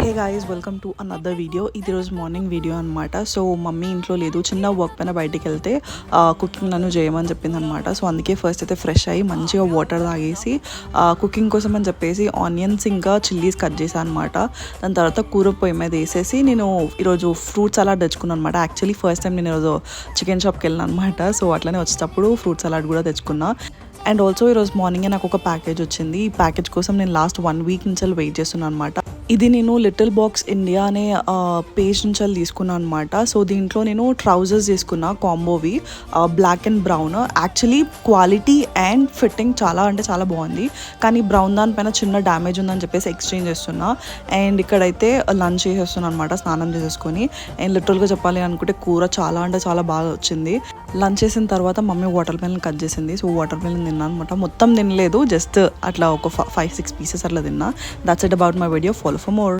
Hey guys, welcome to another video. ఇది రోజు morning video అనమాట. సో మమ్మీ ఇంట్లో లేదు, చిన్న వర్క్ పైన బయటికి వెళ్తే కుకింగ్ నన్ను చేయమని చెప్పింది అనమాట. సో అందుకే ఫస్ట్ అయితే ఫ్రెష్ అయ్యి మంచిగా వాటర్ తాగేసి కుకింగ్ కోసం అని చెప్పేసి ఆనియన్స్ ఇంకా చిల్లీస్ కట్ చేశాను అనమాట. దాని తర్వాత కూర పొయ్యి మీద వేసేసి నేను ఈరోజు ఫ్రూట్ సలాడ్ తెచ్చుకున్నాను అనమాట. యాక్చువల్లీ ఫస్ట్ టైం నేను ఈరోజు చికెన్ షాప్కి వెళ్ళాను అనమాట. సో అట్లనే వచ్చేటప్పుడు ఫ్రూట్ సలాడ్ కూడా తెచ్చుకున్నా. అండ్ ఆల్సో ఈరోజు మార్నింగే నాకు ఒక ప్యాకేజ్ వచ్చింది. ఈ ప్యాకేజ్ కోసం నేను లాస్ట్ 1 వీక్ నుంచి వెయిట్ చేస్తున్నాను అనమాట. ఇది నేను లిటిల్ బాక్స్ ఇండియా అనే పేజ్ నుంచి తీసుకున్నాను అనమాట. సో దీంట్లో నేను ట్రౌజర్స్ తీసుకున్నా కాంబోవి, black and brown. Actually quality and fitting చాలా అంటే చాలా బాగుంది, కానీ బ్రౌన్ దానిపైన చిన్న డ్యామేజ్ ఉందని చెప్పేసి ఎక్స్చేంజ్ చేస్తున్నా. అండ్ ఇక్కడైతే లంచ్ చేసేస్తున్నాను అనమాట, స్నానం చేసేసుకొని. అండ్ లిటరల్గా చెప్పాలి అనుకుంటే కూర చాలా అంటే చాలా బాగా వచ్చింది. లంచ్ చేసిన తర్వాత మమ్మీ వాటర్ మెలన్ కట్ చేసింది. సో వాటర్ మెలన్ తిన్నాను అనమాట. మొత్తం తినలేదు, జస్ట్ అట్లా ఒక 5-6 పీసెస్ అట్లా తిన్నా. That's it about my video. Follow for more.